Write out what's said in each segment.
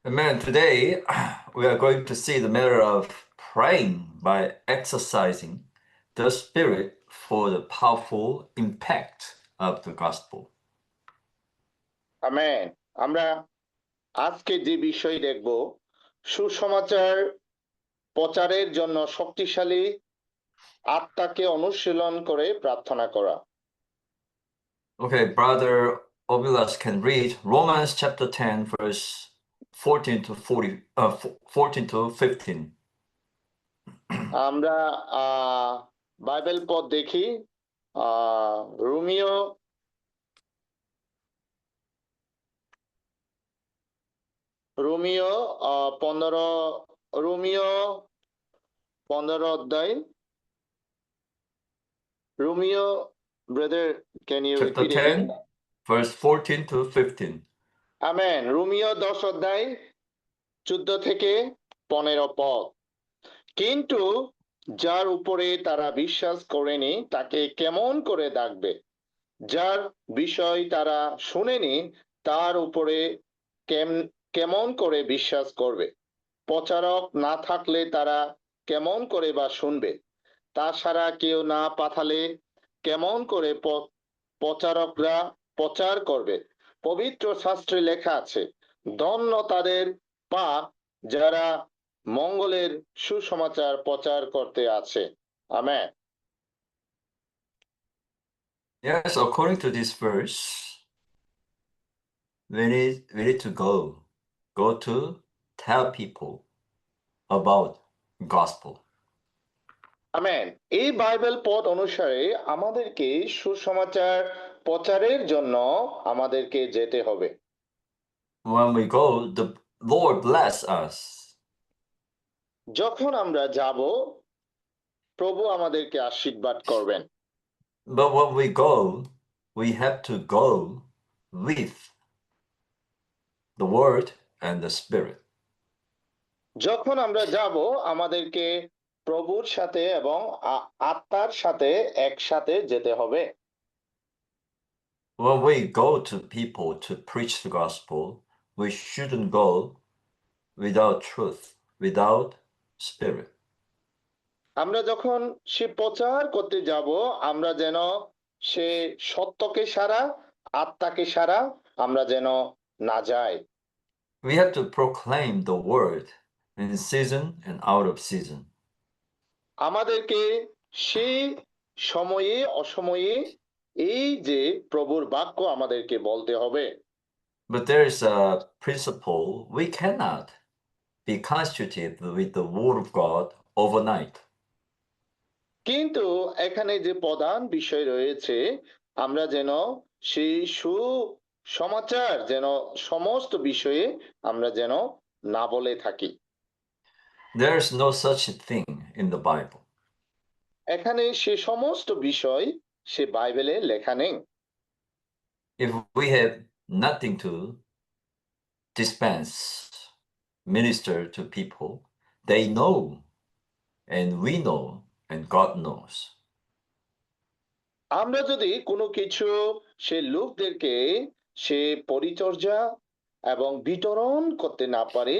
Amen. Today, we are going to see the matter of praying by exercising the Spirit for the powerful impact of the gospel. Amen. আমরা আজকে যে বিষয় দেখব, সুসমাচার প্রচারের জন্য শক্তিশালী আত্মাকে অনুশীলন করে প্রার্থনা করা। Okay, Brother Obilas can read Romans chapter 10, verse 14 to 14 to 15. আমরা বাইবেল পদ দেখি, রোমিও রোমিও 15 রোমিও 15 অধ্যায়। Romeo, brother, can you Chapter repeat 10, again? verse 14 to 15. Amen. Romeo 10 অধ্যায় 14 থেকে 15 পদ। কিন্তু যার উপরে তারা বিশ্বাস করেনি তাকে কেমন করে ডাকবে? যার বিষয় তারা শুনেনি তার উপরে কেমন করে বিশ্বাস করবে? প্রচারক না থাকলে তারা কেমন করে বা শুনবে? তাছাড়া কেউ না পাঠালে কেমন করে প্রচারকরা প্রচার করবে? পবিত্র শাস্ত্রে লেখা আছে, ধন্য তাদের পা যারা মঙ্গলের সুসমাচার প্রচার করতে আছে। Amen. Yes, according to this verse, we need to go to tell people about gospel. Amen. এই বাইবেল পদ অনুসারে আমাদেরকে সুসমাচার প্রচারের জন্য আমাদেরকে যেতে হবে। When we go, the Lord bless us. যখন আমরা যাব, প্রভু আমাদেরকে আশীর্বাদ করবেন। But when we go, we have to go with the Word and the Spirit. যখন আমরা যাব, আমাদেরকে প্রভুর সাথে এবং আত্মার সাথে একসাথে যেতে হবে। When we go to people to preach the gospel, we shouldn't go without truth, without spirit. আমরা যখন সে প্রচার করতে যাব, আমরা যেন সে সত্যকে সারা, আত্মাকে সারা আমরা যেন না যাই। We have to proclaim the word in season and out of season. আমাদেরকে সেই সময়ে অসময়ে এই যে প্রভুর বাক্য আমাদেরকে বলতে হবে। But there is a principle: we cannot be constituted with the word of God overnight. কিন্তু এখানে যে প্রধান বিষয় রয়েছে, আমরা যেন সেই সুসমাচার যেন সমস্ত বিষয়ে আমরা যেন না বলে থাকি। There is no such thing in the Bible. এখানে সে সমস্ত বিষয় সে বাইবেলে লেখা নেই। If we have nothing to dispense, minister to people, they know, and we know, and God knows. আমরা যদি কোনো কিছু সে লোকদেরকে সে পরিচর্যা এবং বিতরণ করতে না পারে,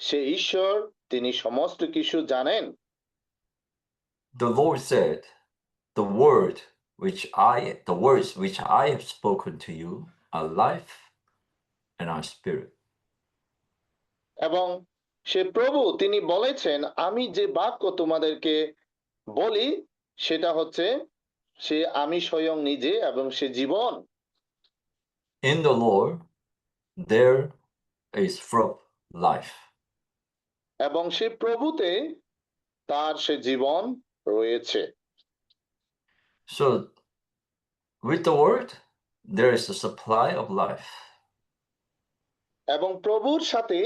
সে ঈশ্বর তিনি সমস্ত কিছু জানেন। The Lord said, the words which I have spoken to you are life and are spirit. এবং সে প্রভু তিনি বলেছেন, আমি যে বাক্য তোমাদেরকে বলি সেটা হচ্ছে সে আমি স্বয়ং নিজে এবং সে জীবন। In the Lord there is full life. এবং সে প্রভুতে তার সে জীবন রয়েছে। So with the word there is a supply of life. এবং প্রভুর সাথে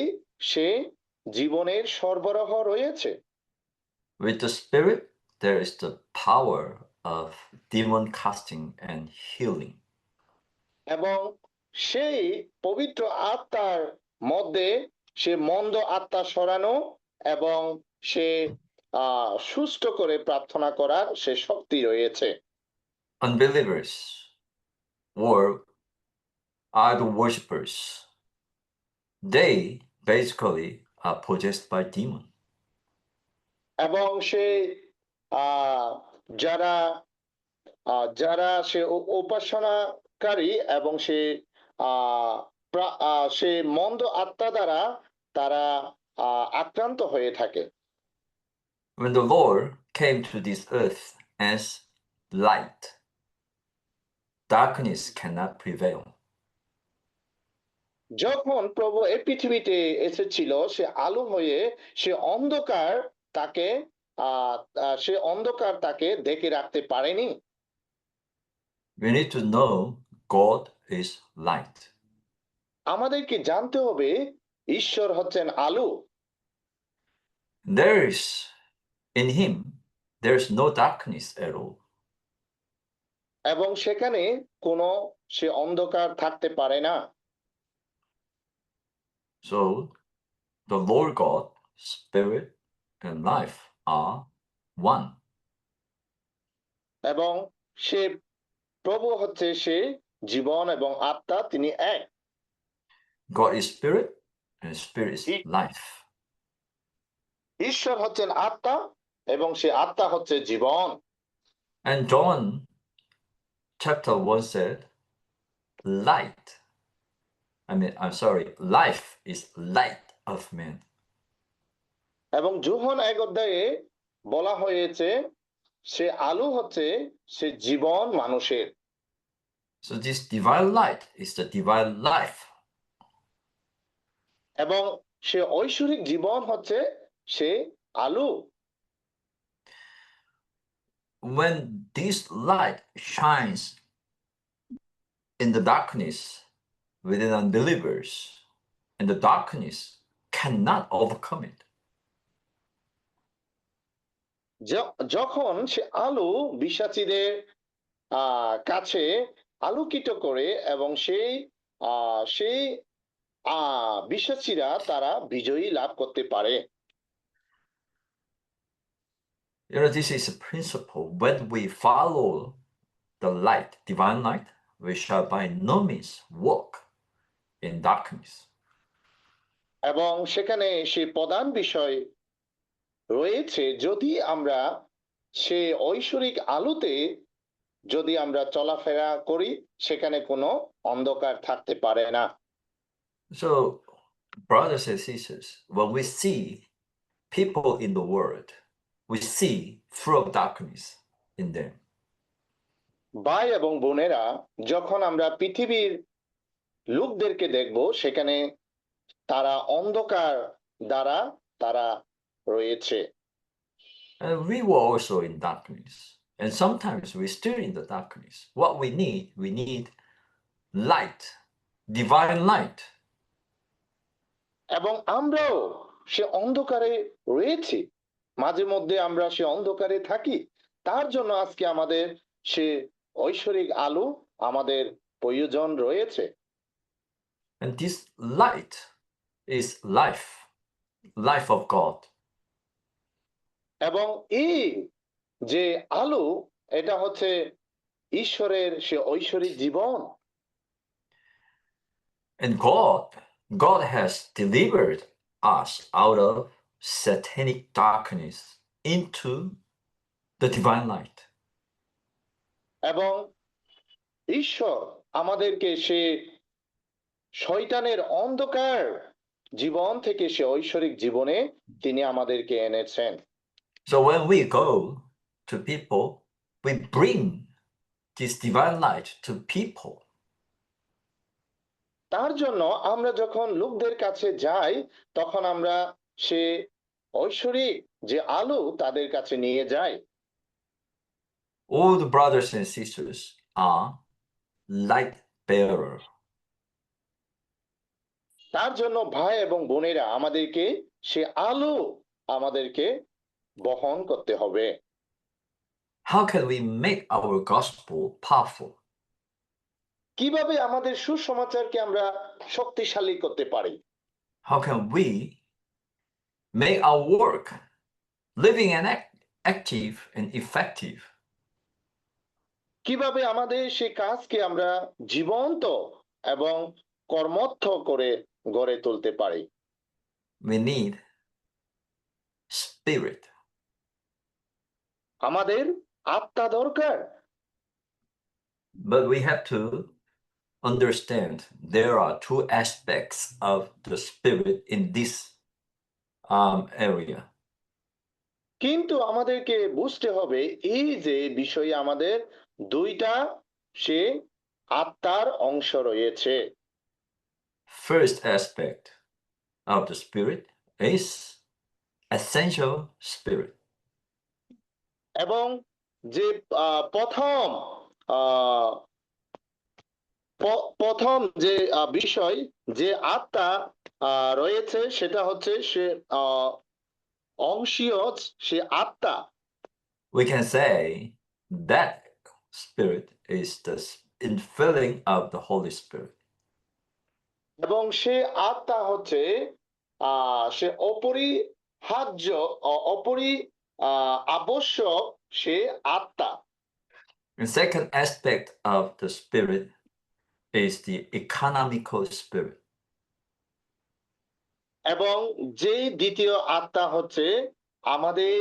সে জীবনের সরবরাহ রয়েছে। With the spirit there is the power of demon casting and healing. এবং সেই পবিত্র আত্মার মধ্যে সে মন্দ আত্মা সরানো এবং সে সুস্থ করে প্রার্থনা করার সে শক্তি রয়েছে। Unbelievers or idol worshippers, they basically are possessed by demon. এবং সে আহ, যারা যারা সে উপাসনাকারী এবং সে সে মন্দ আত্মা দ্বারা তারা আক্রান্ত হয়ে থাকে। When the Lord came to this earth as light, darkness cannot prevail. যখন প্রভু এই পৃথিবীতে এসেছিল সে আলো হয়ে সে অন্ধকার তাকে সে অন্ধকার তাকে ঢেকে রাখতে পারেনি। We need to know God is light. আমাদেরকে জানতে হবে ঈশ্বর হচ্ছেন আলো। There is in him there is no darkness at all. এবং সেখানে কোনো সে অন্ধকার থাকতে পারে না। So the Lord God, Spirit, and life are one. এবং সে প্রভু হচ্ছে সে জীবন এবং আত্মা তিনি এক। God is spirit, and spirit is E- life. ঈশ্বর হচ্ছেন আত্মা এবং সে আত্মা হচ্ছে জীবন। And John chapter 1 said, light. Life is light of man. এবং যোহন 1 অধ্যায়ে বলা হয়েছে সে আলো হচ্ছে সে জীবন মানুষের। So this divine light is the divine life. এবং সে ঐশ্বরিক জীবন হচ্ছে সে আলো। When this light shines in the darkness within unbelievers, and the darkness cannot overcome it. যখন সে আলো বিশ্বাসীদের কাছে আলোকিত করে এবং সেই বিশ্বাসীরা তারা বিজয়ী লাভ করতে পারে। This is a principle. When we follow the light, divine light, we shall by no means walk in darkness. এবং সেখানে সে প্রধান বিষয় রয়েছে যদি আমরা সে ঐশ্বরিক আলোতে যদি আমরা চলাফেরা করি সেখানে কোনো অন্ধকার থাকতে পারে না। So, brothers and sisters, when we see people in the world, we see full of darkness in them. ভাই এবং বোনেরা, যখন আমরা পৃথিবীর লোকদেরকে দেখব সেখানে তারা অন্ধকার দ্বারা তারা রয়েছে। And we were also in darkness. And sometimes we're still in the darkness. What we need light, divine light. এবং আমরাও সে অন্ধকারে রয়েছি, মাঝে মধ্যে আমরা সে অন্ধকারে থাকি। তার জন্য আজকে আমাদের সে ঐশ্বরিক আলো আমাদের প্রয়োজন রয়েছে। And this light is life, life of God. এবং এই যে আলো এটা হচ্ছে ঈশ্বরের সে ঐশ্বরিক জীবন। And God has delivered us out of satanic darkness into the divine light. এবং ঈশ্বর আমাদেরকে সে শয়তানের অন্ধকার জীবন থেকে সে ঐশ্বরিক জীবনে তিনি আমাদেরকে এনেছেন। So when we go to people, we bring this divine light to people. তার জন্য আমরা যখন লোকদের কাছে যাই তখন আমরা সে ঐশ্বরিক যে আলো তাদের কাছে নিয়ে যাই। All the brothers and sisters are light bearer. তার জন্য ভাই এবং বোনেরা আমাদেরকে সে আলো আমাদেরকে বহন করতে হবে। How can we make our gospel powerful? কিভাবে আমাদের সুসমাচারকে আমরা শক্তিশালী করতে পারি? How can we make our work living and active and effective? কিভাবে আমাদের সে কাজকে আমরা জীবন্ত এবং কর্মঠ করে গড়ে তুলতে পারি? we need spirit. আমাদের আত্মা দরকার। But we have to understand there are two aspects of the spirit in this area. কিন্তু আমাদেরকে বুঝতে হবে এই যে বিষয়ে আমাদের দুইটা সে আত্মার অংশ রয়েছে। First aspect of the spirit is essential spirit. এবং যে প্রথম আহ, প্রথম যে বিষয় যে আত্মা রয়েছে সেটা হচ্ছে সে অংশীয় সে আত্মা। We can say that spirit is the infilling of the Holy Spirit. এবং সে আত্মা হচ্ছে সে অপরিহার্য আবশ্যক সে আত্মা। And second aspect of the spirit is the economical spirit. এবং যে দ্বিতীয় আত্মা হচ্ছে আমাদের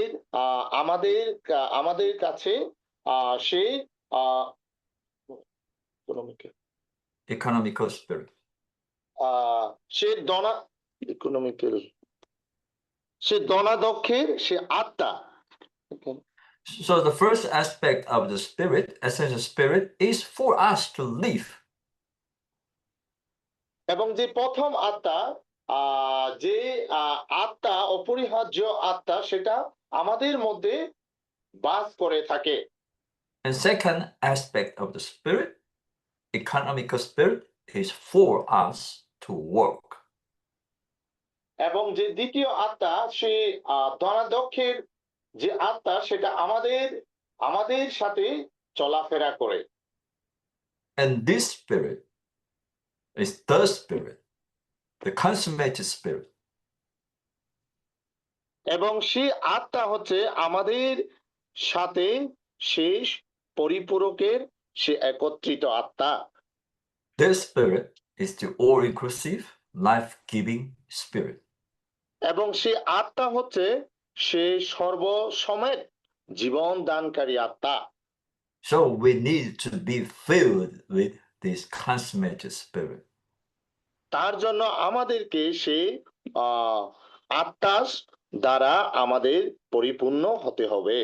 আমাদের আমাদের কাছে সে Economical spirit. সে ইকোনমিক্যাল সে দনাদক্ষের সে আত্মা। So the first aspect of the spirit, essential spirit, is for us to live. এবং যে প্রথম আত্মা যে আত্মা অপরিহার্য আত্মা সেটা আমাদের মধ্যে বাস করে থাকে। And second aspect of the spirit, economical spirit, is for us to work. এবং যে দ্বিতীয় আত্মা সে ধনাধ্যক্ষের যে আত্মা সেটা আমাদের আমাদের সাথে চলাফেরা করে। And this spirit is the spirit, the consummated spirit. এবং সে আত্মা হচ্ছে আমাদের সাথে শেষ পরিপূরকের সে একত্রিত আত্মা। This spirit is the all-inclusive, life-giving spirit. এবং সে আত্মা হচ্ছে সে সর্বসমেত জীবন দানকারী আত্মা। So we need to be filled with this consummated spirit. তার জন্য আমাদেরকে সে আত্মা দ্বারা আমাদের পরিপূর্ণ হতে হবে।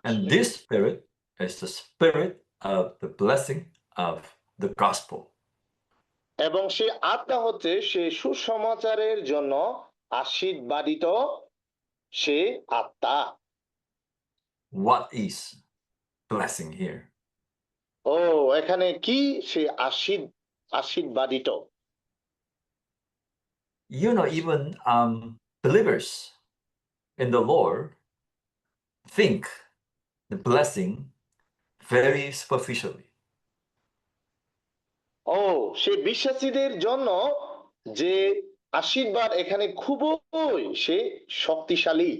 And this spirit is the spirit of the blessing of the gospel. এবং সে আত্মা হচ্ছে সে সুসমাচারের জন্য আশীর্বাদিত সে আত্মা। What is blessing here? ও এখানে কি সে আশীর্বাদিত? You know, even believers in the Lord think the blessing very superficially. ও সে বিশ্বাসীদের জন্য যে আশীর্বাদ এখানে খুবই সে শক্তিশালী।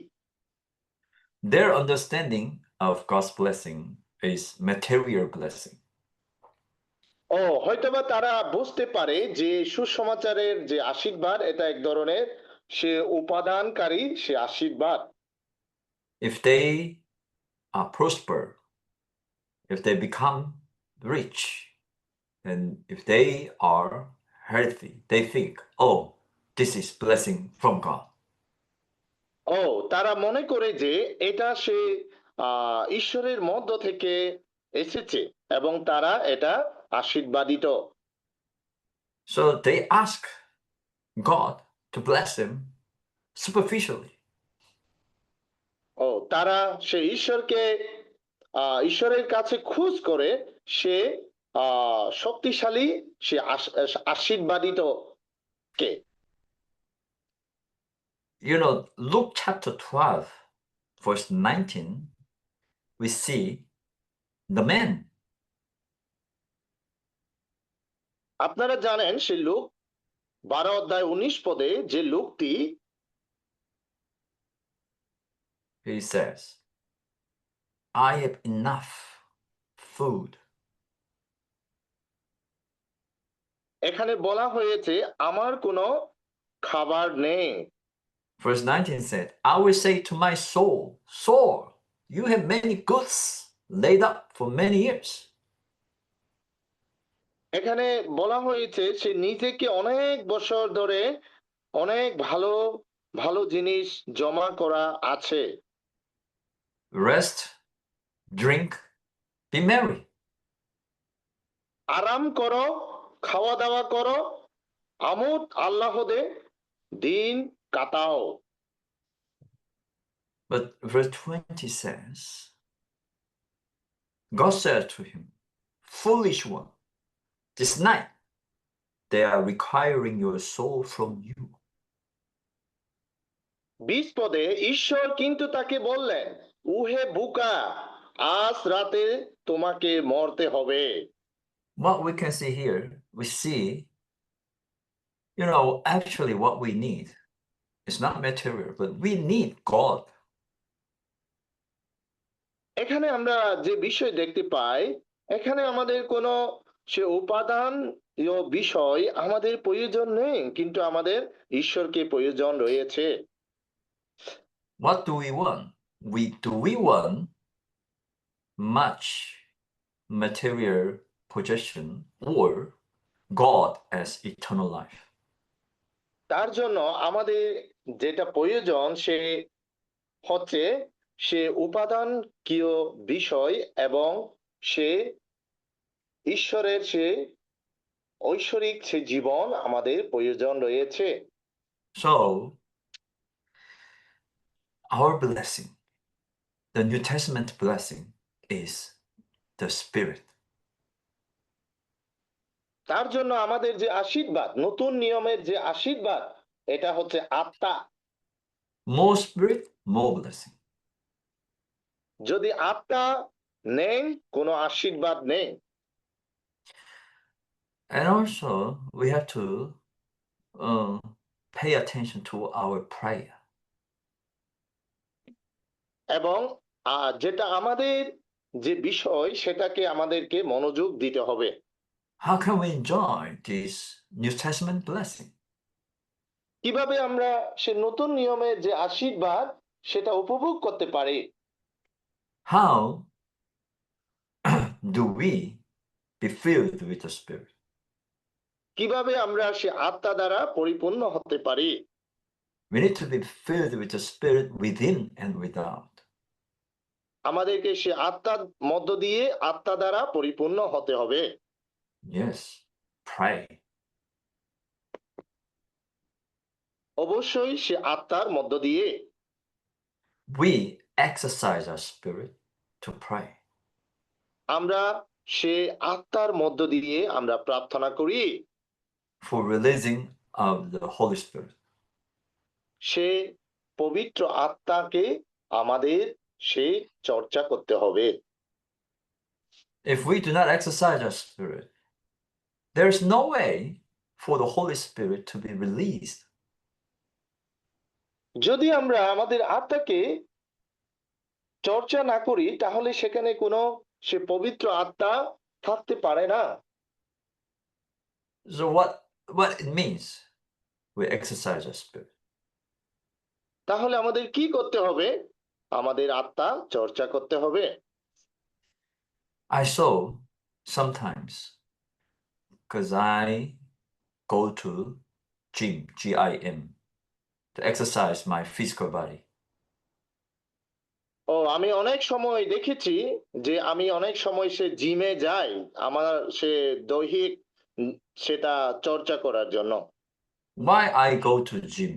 Their understanding of God's blessing is material blessing. ও হয়তোবা তারা বুঝতে পারে যে সুসমাচারের যে আশীর্বাদ এটা এক ধরনের সে উপাদানকারী সে আশীর্বাদ। If they are prosper, if they become rich, and if they are healthy, they think, oh, this is blessing from God. ও তারা মনে করে যে এটা সে ঈশ্বরের মধ্য থেকে এসেছে এবং তারা এটা আশীর্বাদিত। So they ask God to bless them superficially. ও তারা সে ঈশ্বরকে ঈশ্বরের কাছে খোঁজ করে সে শক্তিশালী সে আশীর্বাদিত কে। You know, Luke chapter 12, verse 19, we see the man. আপনারা জানেন সে লোক 12 অধ্যায় 19 পদে যে লোকটি He says, I have enough food. এখানে বলা হয়েছে আমার কোনো খাবার নেই। Verse 19 said, I will say to my soul, Soul, you have many goods laid up for many years. এখানে বলা হয়েছে সে নিজেকে অনেক বছর ধরে অনেক ভালো ভালো জিনিস জমা করা আছে। Rest, drink, be merry. আরাম করো, খাওয়া দাওয়া করো, আমোদ আল্লাহদে দিন কাটাও। But verse 20 says, God said to him, Foolish one, this night they are requiring your soul from you. 20 পদে ঈশ্বর কিন্তু তাকে বললেন, উহে বুকা, আজ রাতে তোমাকে মরতে হবে। What we can see here, we see, actually what we need is not material, but we need God. এখানে আমরা যে বিষয় দেখতে পাই, এখানে আমাদের কোনো সে উপাদান বিষয় আমাদের প্রয়োজন নেই, কিন্তু আমাদের ঈশ্বরকে প্রয়োজন রয়েছে। What do we want? Do we want much material possession or God as eternal life? তার জন্য আমাদের যেটা প্রয়োজন সে হচ্ছে সে উপাদানকীয় বিষয় এবং সে ঈশ্বরের সে ঐশ্বরিক সে জীবন আমাদের প্রয়োজন রয়েছে। So, our blessing, the New Testament blessing, is the Spirit. তার জন্য আমাদের যে আশীর্বাদ, নতুন নিয়মের যে আশীর্বাদ, এটা হচ্ছে আত্মা। More Spirit, more blessing. যদি আত্মা নেই, কোনো আশীর্বাদ নেই। And also, we have to pay attention to our prayer. এবং যেটা আমাদের যে বিষয় সেটাকে আমাদেরকে মনোযোগ দিতে হবে। How can we enjoy this New Testament blessing? কিভাবে আমরা সে নতুন নিয়মের যে আশীর্বাদ সেটা উপভোগ করতে পারি? How do we be filled with the Spirit? কিভাবে আমরা সে আত্মা দ্বারা পরিপূর্ণ হতে পারি? We need to be filled with the Spirit within and without. আমাদেরকে সে আত্মার মধ্য দিয়ে আত্মা দ্বারা পরিপূর্ণ হতে হবে। Yes, pray. অবশ্যই সে আত্মার মধ্য দিয়ে। We exercise our spirit to pray. আমরা সে আত্মার মধ্য দিয়ে আমরা প্রার্থনা করি। For releasing of the Holy Spirit. সে পবিত্র আত্মাকে আমাদের সে চর্চা করতে হবে। If we do not exercise our spirit, there is no way for the Holy Spirit to be released. যদি আমরা আমাদের আত্মাকে চর্চা না করি তাহলে সেখানে কোনো সে পবিত্র আত্মা থাকতে পারে না। So what it means, we exercise our spirit. তাহলে আমাদের কি করতে হবে? আমাদের আত্মা চর্চা করতে হবে। I saw sometimes, because I go to gym, G-I-M, to exercise my physical body. আমি অনেক সময় দেখেছি যে আমি অনেক সময় সে জিমে যাই আমার সে দৈহিক সেটা চর্চা করার জন্য। Why I go to gym?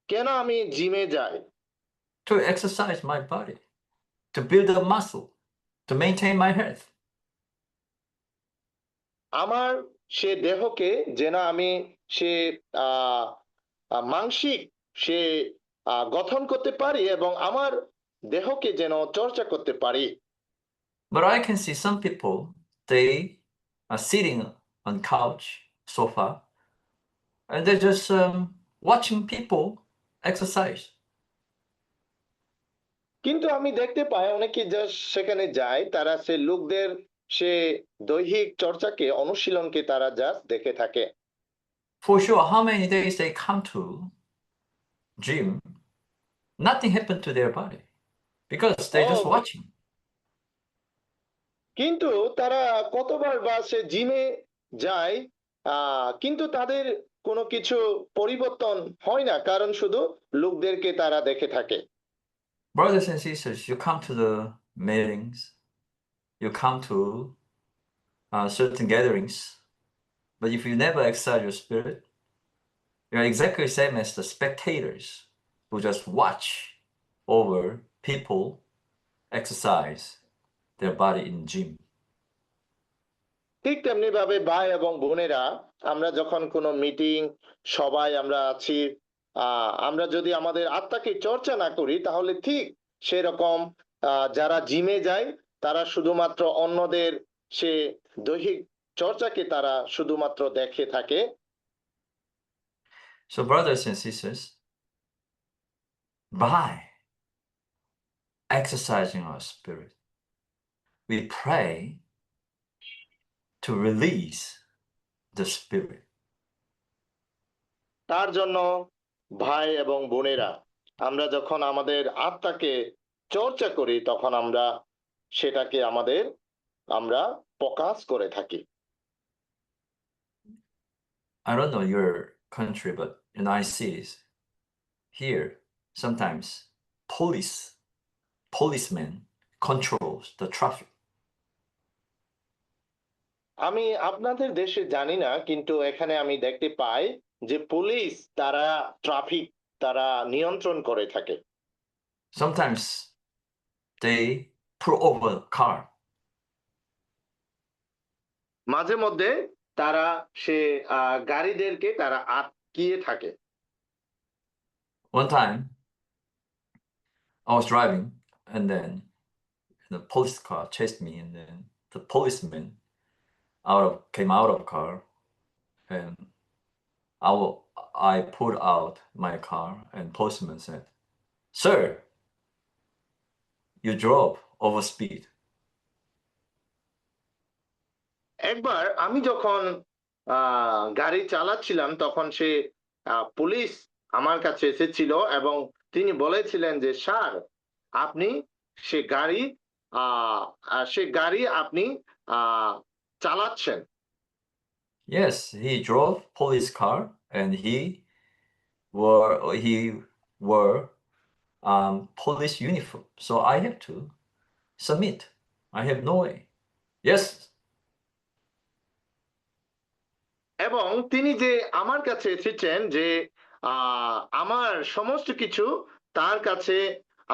কেন আমি জিমে যাই? To exercise my body, to build a muscle, to maintain my health. আমার সে দেহকে যেন আমি সে মানসিক সে গঠন করতে পারি এবং আমার দেহকে যেন চর্চা করতে পারি। But I can see some people, they are sitting on couch, sofa, and they're just watching people exercise. কিন্তু আমি দেখতে পাই অনেকে জাস্ট সেখানে যায়, তারা সে লোকদের সে দৈহিক চর্চাকে অনুশীলনকে তারা জাস্ট দেখে থাকে। For sure, how many days they come to gym, nothing happened to their body because they're just O watching. কিন্তু তারা কতবার বা সে জিমে যায় কিন্তু তাদের কোনো কিছু পরিবর্তন হয় না কারণ শুধু লোকদেরকে তারা দেখে থাকে Brothers and sisters, you come to the meetings, you come to certain gatherings, but if you never exercise your spirit, you're exactly the same as the spectators who just watch over people exercise their body in gym. ঠিক তেমনি ভাবে ভাই এবং বোনেরা আমরা যখন কোনো meeting সবাই আমরা আছি আমরা যদি আমাদের আত্মাকে চর্চা না করি তাহলে ঠিক সেরকম যারা জিমে যায় তারা শুধুমাত্র অন্যদের সে দৈহিক চর্চাকে তারা শুধুমাত্র দেখে থাকে So brothers and sisters, by exercising our spirit, we pray to release the spirit. তার জন্য ভাই এবং বোনেরা আমরা যখন আমাদের আত্মাকে চর্চা করি তখন আমরা সেটাকে আমরা প্রকাশ করে থাকি I don't know your country, but in I cities, here, sometimes policemen controls the traffic. আমি আপনাদের দেশে জানি না কিন্তু এখানে আমি দেখতে পাই যে পুলিশ তারা ট্রাফিক তারা নিয়ন্ত্রণ করে থাকে Sometimes they pull over a car. মাঝে মধ্যে তারা সে গাড়িদেরকে তারা আটকিয়ে থাকে One time, I was driving, and then the police car chased me, and then the policeman came out of car, and I pulled out my car, and policeman said, "Sir, you drove over speed." একবার আমি যখন গাড়ি চালাচ্ছিলাম তখন সে police আমার কাছে এসেছিল এবং তিনি বলেছিলেন যে স্যার আপনি সে গাড়ি আপনি চালাচ্ছেন Yes, he drove police car, and he wore police uniform. So I have to submit. I have no way. Yes, এবং তিনি যে আমার কাছে এসেছেন যে আমার সমস্ত কিছু তার কাছে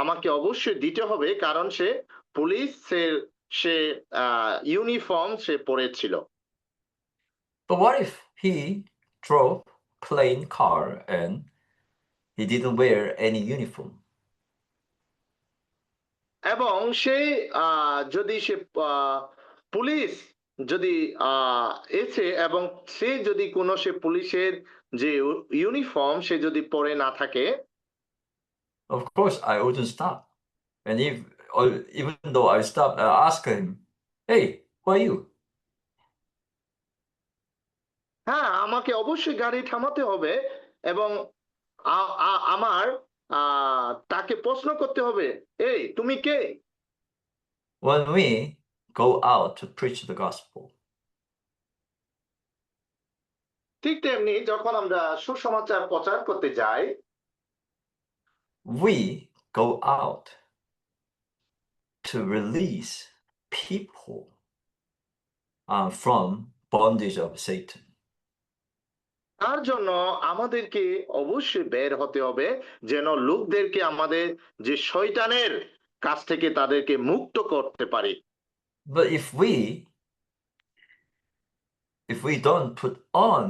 আমাকে অবশ্যই দিতে হবে কারণ সে পুলিশের সে ইউনিফর্ম সে পরেছিল but what if he drove plain car and he didn't wear any uniform? এবং সে যদি সে পুলিশ যদি এসে এবং সে যদি কোনো সে পুলিশের যে ইউনিফর্ম সে যদি পরে না থাকে Of course, I wouldn't stop. And even though I stopped, I asked him, "Hey, who are you?" হ্যাঁ আমাকে অবশ্যই গাড়ি থামাতে হবে এবং আমার তাকে প্রশ্ন করতে হবে এই তুমি কে When we go out to preach the gospel, ঠিক তেমনি যখন আমরা সুসমাচার প্রচার করতে যাই we go out to release people from bondage of Satan. তার জন্য আমাদেরকে অবশ্যই বের হতে হবে যেন লোকদেরকে আমাদের যে শয়তানের কাছ থেকে তাদেরকে মুক্ত করতে পারি But if we don't put on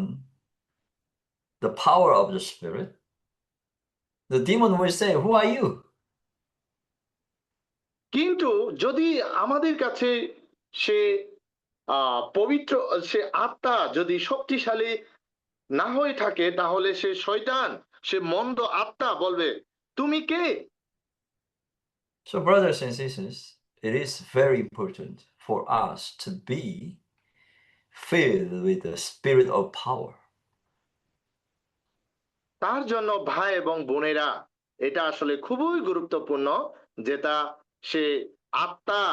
the power of the Spirit, the demon will say, "Who are you?" কিন্তু যদি আমাদের কাছে সে পবিত্র সে আত্মা যদি শক্তিশালী না হয়ে থাকে তাহলে সে শয়তান সে মন্দ আত্মা বলবে তুমি কে So, brothers and sisters, it is very important for us to be filled with the spirit of power. তার জন্য ভাই এবং বোনেরা, এটা আসলে খুবই গুরুত্বপূর্ণ, যেটা সে আত্মা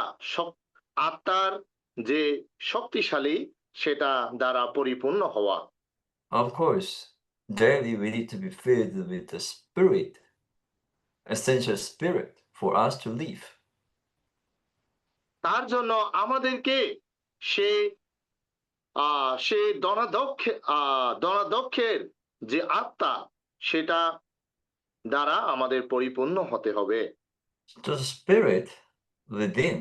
আত্মার যে শক্তিশালী সেটা দ্বারা পরিপূর্ণ হওয়া। Of course, daily we need to be filled with the Spirit, essential Spirit for us to live. তার জন্য আমাদেরকে সে সে দনাদক্ষের যে আত্মা সেটা দ্বারা আমাদের পরিপূর্ণ হতে হবে। The Spirit within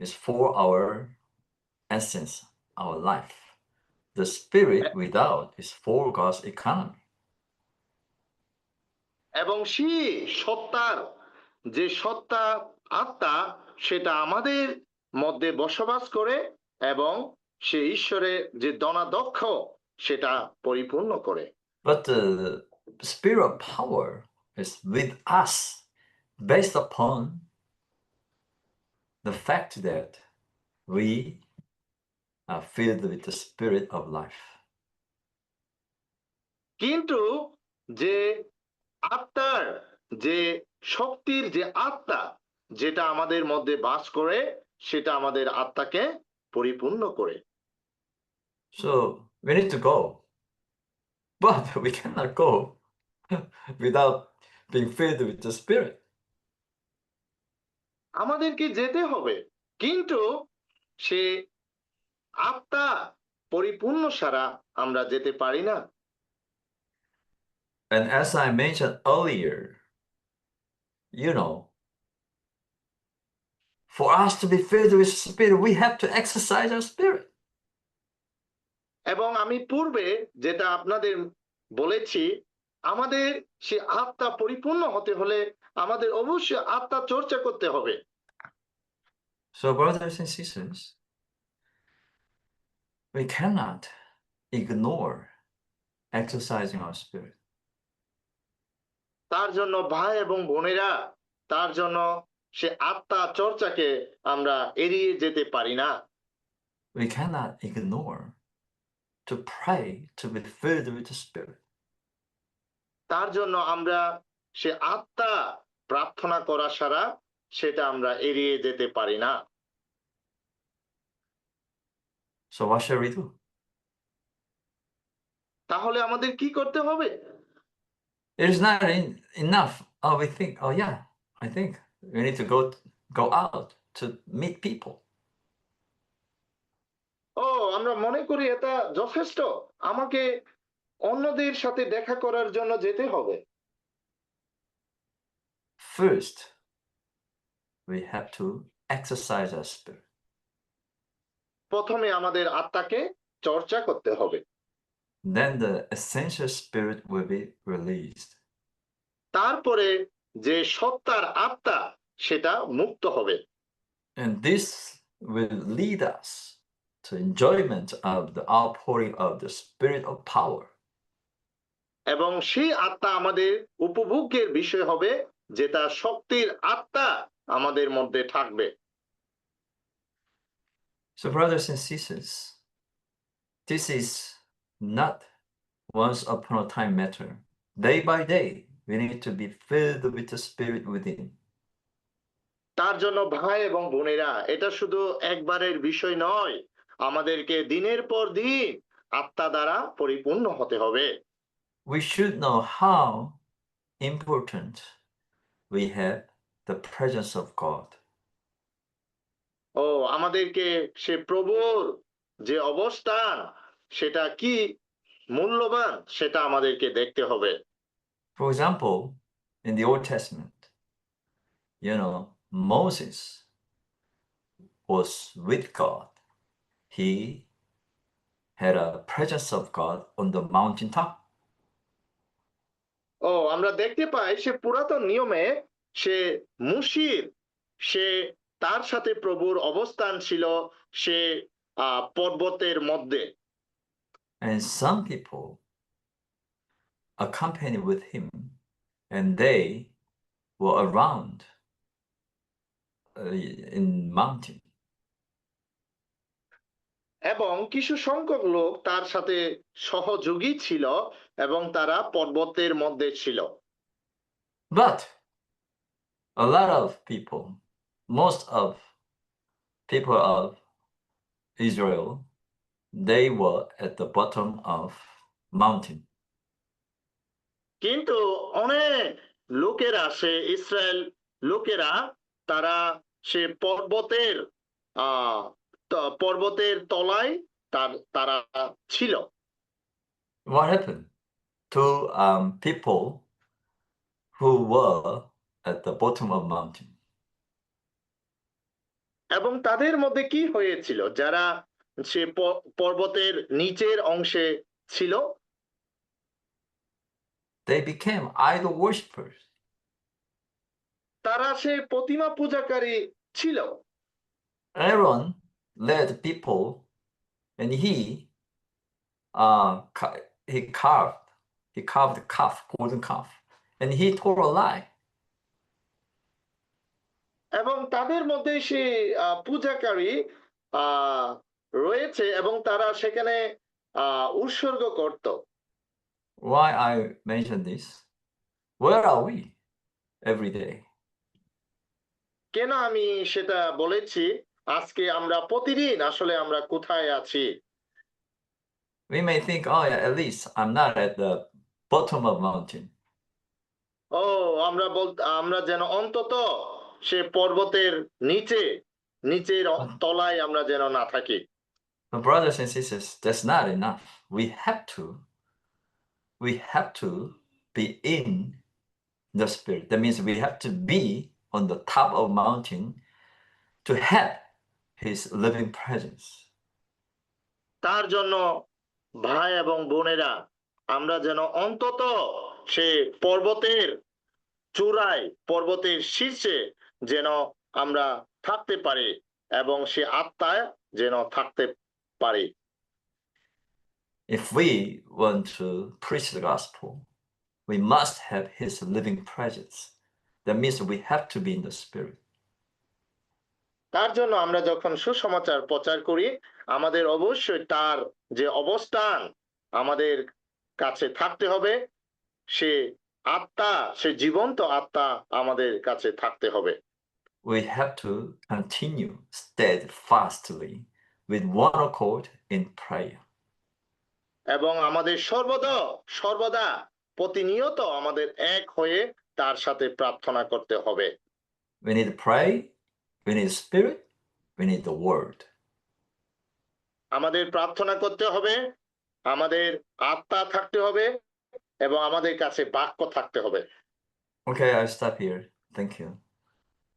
is for our essence, our life. The Spirit without is for God's economy. এবং সেই সত্তার যে সত্তা আত্মা সেটা আমাদের মধ্যে বসবাস করে এবং সে ঈশ্বরের যে দনাদক্ষ সেটা পরিপূর্ণ করে। But the Spirit of power is with us based upon the fact that we are filled with the Spirit of life. কিন্তু যে আত্মার যে শক্তির যে আত্মা যেটা আমাদের মধ্যে বাস করে সেটা আমাদের আত্মাকে পরিপূর্ণ করে। So we need to go, but we cannot go without being filled with the Spirit. আমাদেরকে যেতে হবে, কিন্তু সে আত্মা পরিপূর্ণ ছাড়া আমরা যেতে পারি না। And as I mentioned earlier, you know, for us to be filled with the Spirit, we have to exercise our spirit. এবং আমি পূর্বে যেটা আপনাদের বলেছি, আমাদের সে আত্মা পরিপূর্ণ হতে হলে আমাদের অবশ্যই আত্মা চর্চা করতে হবে। So, brothers and sisters, we cannot ignore exercising our spirit. তার জন্য ভাই এবং বোনেরা, তার জন্য সে আত্মা চর্চাকে আমরা এড়িয়ে যেতে পারি না। We cannot ignore to pray to be filled with the Spirit. তার জন্য আমরা সে আত্মা প্রার্থনা করা ছাড়া সেটা আমরা এড়িয়ে যেতে পারি না। So, what shall we do? তাহলে আমাদের কি করতে হবে? It is not enough. Oh, we think, oh yeah, I think we need to go out to meet people. ও, আমরা মনে করি এটা যথেষ্ট, আমাকে অন্যদের সাথে দেখা করার জন্য যেতে হবে। First, we have to exercise our spirit. প্রথমে আমাদের আত্মাকে চর্চা করতে হবে। Then the essential spirit will be released. তারপরে যে সত্তার আত্মা সেটা মুক্ত হবে। And this will lead us to enjoyment of the outpouring of the spirit of power. এবং সেই আত্মা আমাদের উপভোগের বিষয় হবে, যেটা শক্তির আত্মা আমাদের মধ্যে থাকবে। So, brothers and sisters, this is not once upon a time matter. Day by day, we need to be filled with the spirit within. তার জন্য ভাই এবং বোনেরা, এটা শুধু একবারের বিষয় নয়, আমাদেরকে দিনের পর দিন আত্মা দ্বারা পরিপূর্ণ হতে হবে। We should know how important we have the presence of God. ও, আমাদেরকে সে প্রভুর যে অবস্থান সেটা কি মূল্যবান সেটা আমাদেরকে দেখতে হবে। For example, in the Old Testament, you know, Moses was with God. He had a presence of God on the mountaintop. ও, আমরা দেখতে পাই সে পুরাতন নিয়মে সে মুশির সে তার সাথে প্রভুর অবস্থান ছিল সে পর্বতের মধ্যে। And some people accompanied with him, and they were around in mountain. এবং কিছু সংখ্যক লোক তার সাথে সহযোগী ছিল এবং তারা পর্বতের মধ্যে ছিল। But a lot of people, most of people of Israel, they were at the bottom of mountain. কিন্তু অনেক লোকেরা ইসরায়েল লোকেরা তারা সে পর্বতের আহ পর্বতের তলায় তারা ছিল। What happened to people who were at the bottom of mountain? এবং তাদের মধ্যে কি হয়েছিল যারা সে পর্বতের নিচের অংশে ছিল? They became idol worshippers. তারা সে প্রতিমা পূজাকারী ছিল। Aaron led people, and he carved the calf, golden calf, and he told a lie. এবং তাদের মধ্যে সে পূজাকারী আহ রয়েছে এবং তারা সেখানে উৎসর্গ করত। Why I mention this? Where are we every day? কেন আমি সেটা বলেছি? আজকে আমরা প্রতিদিন আসলে আমরা কোথায় আছি? We may think, oh yeah, at least I'm not at the bottom of mountain. ও আমরা যেন অন্তত সে পর্বতের নিচের তলায় আমরা যেন না থাকি। But brothers and sisters, that's not enough. We have to be in the spirit. That means we have to be on the top of mountain to have his living presence. তার জন্য ভাই এবং বোনেরা, আমরা যেন অন্তত সে পর্বতের চূড়ায়, পর্বতের শীর্ষে যেন আমরা থাকতে পারি এবং সে আত্মায় যেন থাকতে পারি। If we want to preach the gospel, we must have his living presence. That means we have to be in the spirit. তার জন্য আমরা যখন সুসমাচার প্রচার করি, আমাদের অবশ্যই তার যে অবস্থান আমাদের কাছে থাকতে হবে, সে আত্মা, সে জীবন্ত আত্মা আমাদের কাছে থাকতে হবে। We have to continue steadfastly with one accord in prayer. এবং আমাদের সর্বদা প্রতিনিয়ত আমাদের এক হয়ে তার সাথে প্রার্থনা করতে হবে। We need to pray, we need spirit, we need the word. আমাদের প্রার্থনা করতে হবে, আমাদের আত্মা থাকতে হবে এবং আমাদের কাছে বাক্য থাকতে হবে। Okay, I stop here. Thank you.